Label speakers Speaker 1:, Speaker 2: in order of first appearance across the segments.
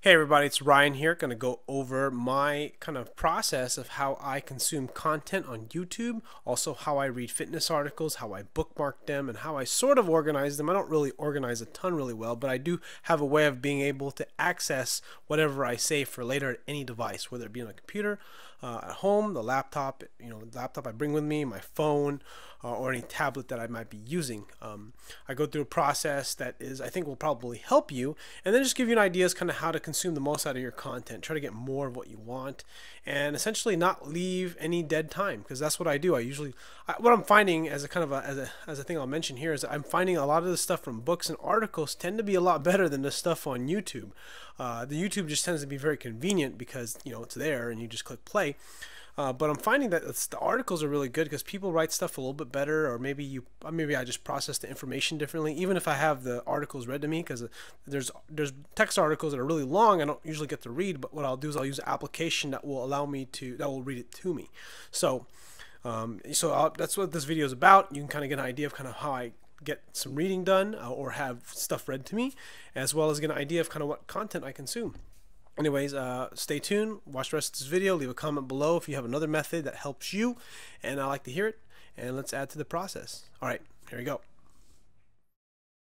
Speaker 1: Hey everybody, it's Ryan here. Going to go over my kind of process of how I consume content on YouTube, also how I read fitness articles, how I bookmark them, and how I sort of organize them. I don't really organize a ton really well, but I do have a way of being able to access whatever I save for later at any device, whether it be on a computer, at home, the laptop, the laptop I bring with me, my phone, or any tablet that I might be using. I go through a process that I think will probably help you, and then just give you an idea as kind of how to consume the most out of your content. Try to get more of what you want, and essentially not leave any dead time, because that's what I do. What I'm finding as a kind of as a thing I'll mention here is that I'm finding a lot of the stuff from books and articles tend to be a lot better than the stuff on YouTube. The YouTube just tends to be very convenient because it's there and you just click play. But I'm finding that the articles are really good because people write stuff a little bit better, or maybe I just process the information differently, even if I have the articles read to me, because there's text articles that are really long I don't usually get to read, but what I'll do is I'll use an application that will that will read it to me. So that's what this video is about. You can kind of get an idea of kind of how I get some reading done or have stuff read to me, as well as get an idea of kind of what content I consume. Anyways, stay tuned, watch the rest of this video, leave a comment below if you have another method that helps you, and I like to hear it, and let's add to the process. Alright, here we go.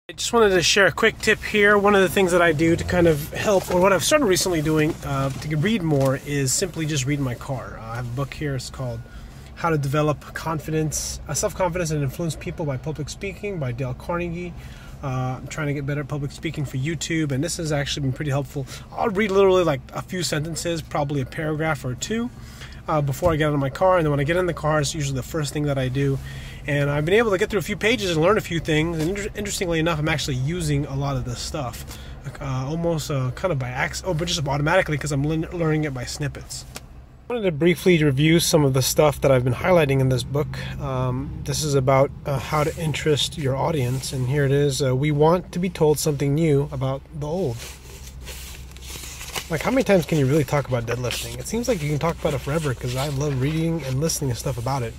Speaker 1: I just wanted to share a quick tip here. One of the things that I do to kind of help, or what I've started recently doing to read more, is simply just read in my car. I have a book here, it's called How to Develop Self-Confidence and Influence People by Public Speaking by Dale Carnegie. I'm trying to get better at public speaking for YouTube, and this has actually been pretty helpful. I'll read literally like a few sentences, probably a paragraph or two, before I get out of my car, and then when I get in the car, it's usually the first thing that I do. And I've been able to get through a few pages and learn a few things, and interestingly enough, I'm actually using a lot of this stuff, almost kind of by accident, but just automatically, because I'm learning it by snippets. I wanted to briefly review some of the stuff that I've been highlighting in this book. This is about how to interest your audience, and here it is. We want to be told something new about the old. Like, how many times can you really talk about deadlifting? It seems like you can talk about it forever, because I love reading and listening to stuff about it.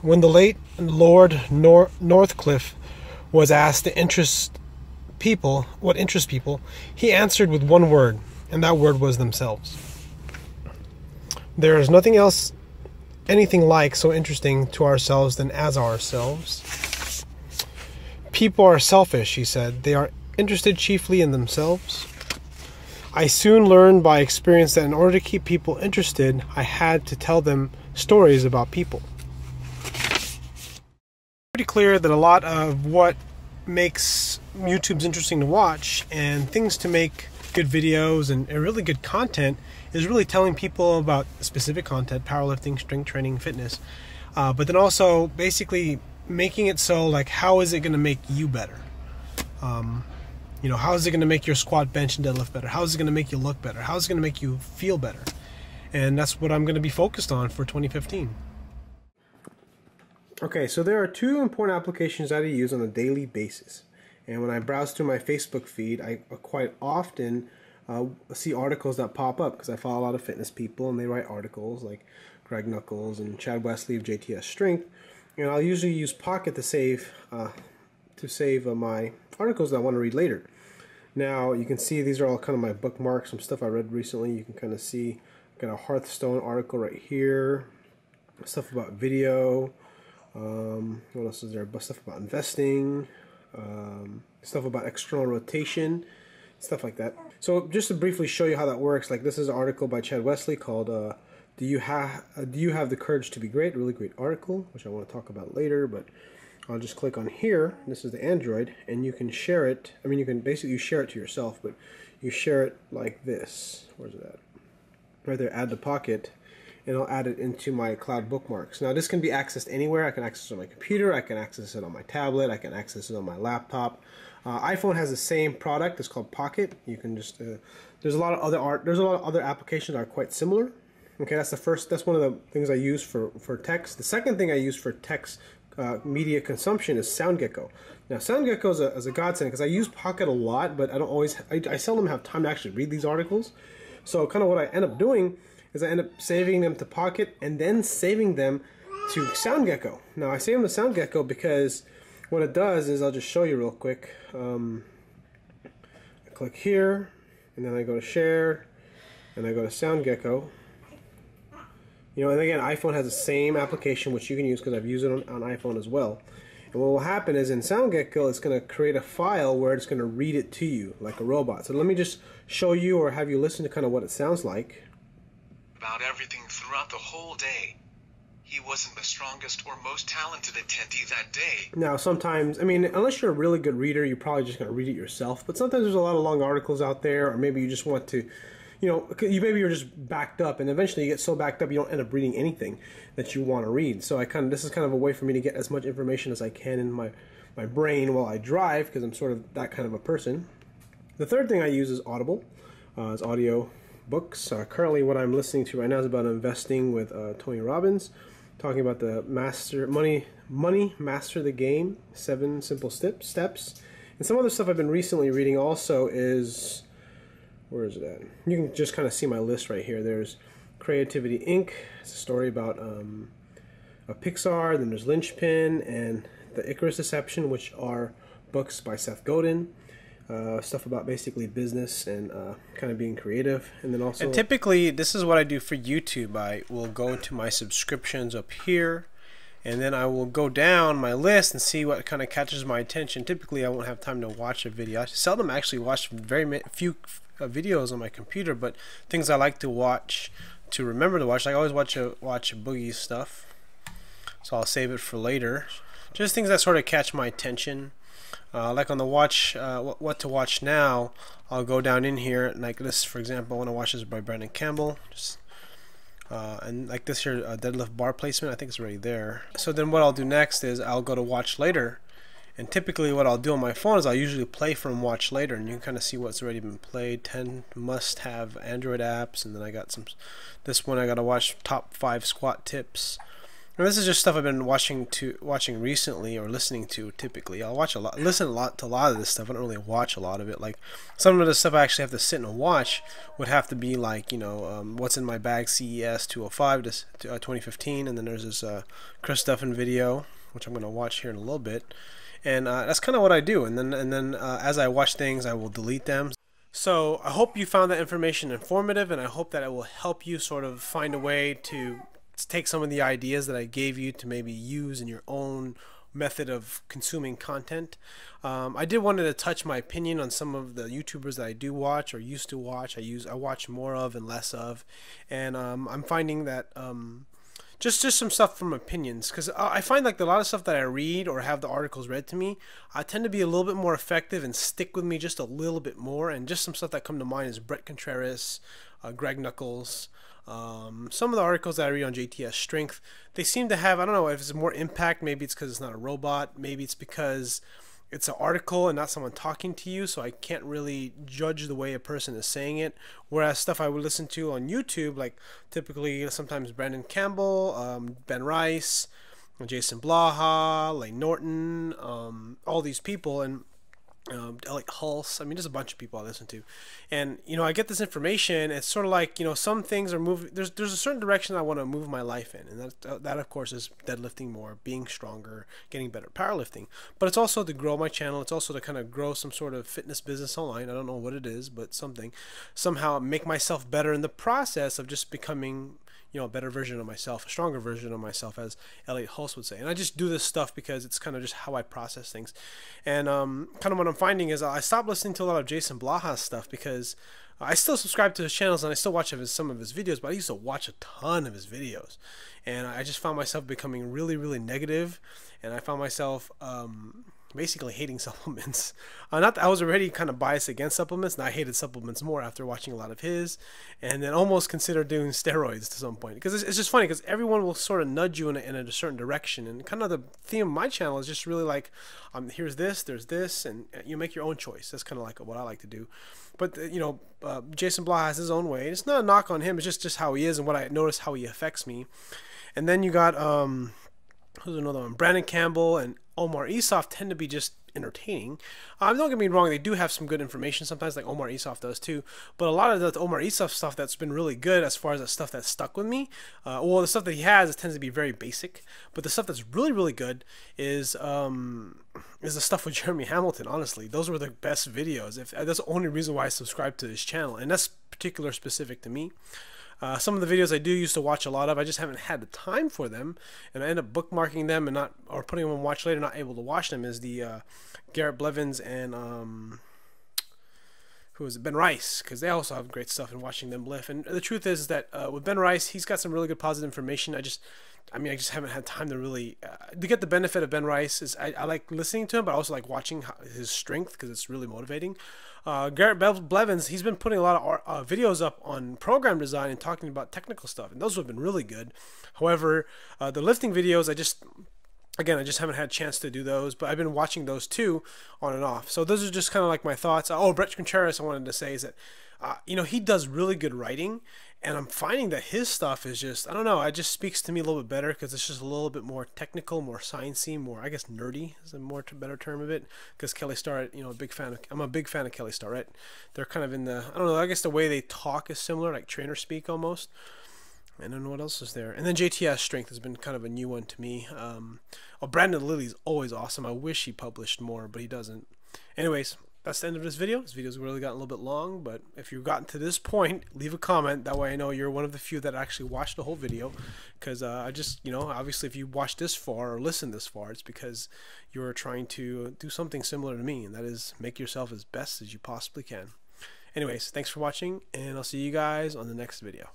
Speaker 1: When the late Lord Northcliffe was asked what interests people, he answered with one word, and that word was themselves. There is nothing else, anything like so interesting to ourselves than as ourselves. People are selfish, he said. They are interested chiefly in themselves. I soon learned by experience that in order to keep people interested, I had to tell them stories about people. Pretty clear that a lot of what makes YouTube's interesting to watch and things to make good videos and really good content is really telling people about specific content, powerlifting, strength training, fitness, but then also basically making it so, like, how is it going to make you better? How is it going to make your squat, bench, and deadlift better? How is it going to make you look better? How is it going to make you feel better? And that's what I'm going to be focused on for 2015. Okay, so there are two important applications that I use on a daily basis. And when I browse through my Facebook feed, I quite often see articles that pop up because I follow a lot of fitness people, and they write articles like Greg Nuckols and Chad Wesley of JTS Strength. And I'll usually use Pocket to save my articles that I want to read later. Now you can see these are all kind of my bookmarks, some stuff I read recently. You can kind of see I've got a Hearthstone article right here, stuff about video. What else is there? Stuff about investing. Stuff about external rotation, stuff like that. So just to briefly show you how that works, like this is an article by Chad Wesley called Do you have the courage to be great? A really great article, which I want to talk about later, but I'll just click on here. This is the Android, and you can share it. I mean, you can basically share it to yourself, but you share it like this. Where's it at? Right there, add to Pocket, and I'll add it into my cloud bookmarks. Now this can be accessed anywhere. I can access it on my computer, I can access it on my tablet, I can access it on my laptop. iPhone has the same product. It's called Pocket. You can just there's a lot of other applications that are quite similar. Okay, that's one of the things I use for text. The second thing I use for text media consumption is SoundGecko. Now SoundGecko is a godsend because I use Pocket a lot, but I seldom have time to actually read these articles. So kind of what I end up doing is I end up saving them to Pocket and then saving them to SoundGecko. Now I save them to SoundGecko because what it does is, I'll just show you real quick. I click here, and then I go to share, and I go to SoundGecko. You know, and again, iPhone has the same application which you can use because I've used it on iPhone as well. And what will happen is in SoundGecko, it's going to create a file where it's going to read it to you like a robot. So let me just show you or have you listen to kind of what it sounds like.
Speaker 2: About everything throughout the whole day. He wasn't the strongest or most talented attendee that day.
Speaker 1: Now, sometimes, I mean, unless you're a really good reader, you're probably just going to read it yourself. But sometimes there's a lot of long articles out there, or maybe you just want to, you know, maybe you're just backed up, and eventually you get so backed up you don't end up reading anything that you want to read. So this is kind of a way for me to get as much information as I can in my brain while I drive, because I'm sort of that kind of a person. The third thing I use is Audible. It's audio books. Currently what I'm listening to right now is about investing with Tony Robbins, talking about the money master the game, 7 simple steps. And some other stuff I've been recently reading also is, where is it at? You can just kind of see my list right here. There's Creativity Inc. It's a story about a Pixar. Then there's Linchpin and The Icarus Deception, which are books by Seth Godin. Stuff about basically business and kind of being creative. And then also,
Speaker 3: and typically this is what I do for YouTube. I will go into my subscriptions up here, and then I will go down my list and see what kind of catches my attention. Typically I won't have time to watch a video. I seldom actually watch very few videos on my computer, but things I like to watch, to remember to watch. Like I always watch Boogie's stuff, so I'll save it for later. Just things that sort of catch my attention. Like on the watch, what to watch now, I'll go down in here, like this, for example, I want to watch this by Brandon Campbell, and like this here, deadlift bar placement, I think it's already there. So then what I'll do next is I'll go to watch later, and typically what I'll do on my phone is I'll usually play from watch later, and you can kind of see what's already been played. 10 must-have Android apps, and then I got this one I got to watch top 5 squat tips. And this is just stuff I've been watching recently, or listening to. Typically, I'll listen to a lot of this stuff. I don't really watch a lot of it. Like some of the stuff I actually have to sit and watch would have to be like, you know, what's in my bag, CES 205 to 2015, and then there's this Chris Duffin video, which I'm going to watch here in a little bit, and that's kind of what I do. And then as I watch things, I will delete them. So I hope you found that information informative, and I hope that it will help you sort of find a way to take some of the ideas that I gave you to maybe use in your own method of consuming content. I did wanted to touch my opinion on some of the YouTubers that I do watch or used to watch. I watch more of and less of, and I'm finding that just some stuff from opinions, because I find like a lot of stuff that I read or have the articles read to me, I tend to be a little bit more effective and stick with me just a little bit more. And just some stuff that come to mind is Brett Contreras, Greg Nuckols. Some of the articles that I read on JTS Strength, they seem to have, I don't know if it's more impact. Maybe it's because it's not a robot. Maybe it's because it's an article and not someone talking to you, so I can't really judge the way a person is saying it. Whereas stuff I would listen to on YouTube, like typically sometimes Brandon Campbell, Ben Rice, Jason Blaha, Lane Norton, all these people, and Elliot Hulse. I mean, there's a bunch of people I listen to, and you know, I get this information. It's sort of like, you know, some things are moving. There's a certain direction I want to move my life in, and that of course is deadlifting more, being stronger, getting better powerlifting. But it's also to grow my channel. It's also to kind of grow some sort of fitness business online. I don't know what it is, but somehow make myself better in the process of just becoming, you know, a better version of myself, a stronger version of myself, as Elliot Hulse would say. And I just do this stuff because it's kind of just how I process things. And kind of what I'm finding is I stopped listening to a lot of Jason Blaha's stuff, because I still subscribe to his channels and I still watch some of his videos, but I used to watch a ton of his videos. And I just found myself becoming really, really negative, and I found myself basically hating supplements. Not that I was already kind of biased against supplements, and I hated supplements more after watching a lot of his, and then almost considered doing steroids to some point. Because it's just funny, because everyone will sort of nudge you in a certain direction, and kind of the theme of my channel is just really like, here's this, there's this, and you make your own choice. That's kind of like what I like to do. But you know, Jason Blah has his own way. It's not a knock on him. It's just how he is, and what I notice how he affects me. And then you got
Speaker 1: who's another one? Brandon Campbell and Omar Isuf tend to be just entertaining. Don't get me wrong, they do have some good information sometimes, like Omar Isuf does too. But a lot of the Omar Isuf stuff that's been really good, as far as the stuff that's stuck with me, well, the stuff that he has, it tends to be very basic. But the stuff that's really, really good is the stuff with Jeremy Hamilton. Honestly, those were the best videos. That's the only reason why I subscribed to his channel, and that's particular specific to me. Some of the videos I do used to watch a lot of, I just haven't had the time for them, and I end up bookmarking them and not, or putting them on watch later, not able to watch them. Is the Garrett Blevins and who is it? Ben Rice, because they also have great stuff in watching them lift. And the truth is that with Ben Rice, he's got some really good positive information. I just haven't had time to really to get the benefit of Ben Rice. I like listening to him, but I also like watching his strength, because it's really motivating. Garrett Blevins, he's been putting a lot of videos up on program design and talking about technical stuff, and those have been really good. However, the lifting videos, I just haven't had a chance to do those, but I've been watching those too, on and off. So those are just kind of like my thoughts. Brett Contreras, I wanted to say, is that he does really good writing, and I'm finding that his stuff is just, I don't know, it just speaks to me a little bit better, because it's just a little bit more technical, more sciencey, more, I guess, nerdy is a better term of it. Because Kelly Starrett, I'm a big fan of Kelly Starrett. They're kind of in the, I don't know, I guess the way they talk is similar, like trainer speak almost. And then what else is there? And then JTS Strength has been kind of a new one to me. Brandon Lilly's always awesome. I wish he published more, but he doesn't. Anyways, that's the end of this video. This video's really gotten a little bit long, but if you've gotten to this point, leave a comment. That way I know you're one of the few that actually watched the whole video. Because I just, obviously if you watched this far or listened this far, it's because you're trying to do something similar to me, and that is make yourself as best as you possibly can. Anyways, thanks for watching, and I'll see you guys on the next video.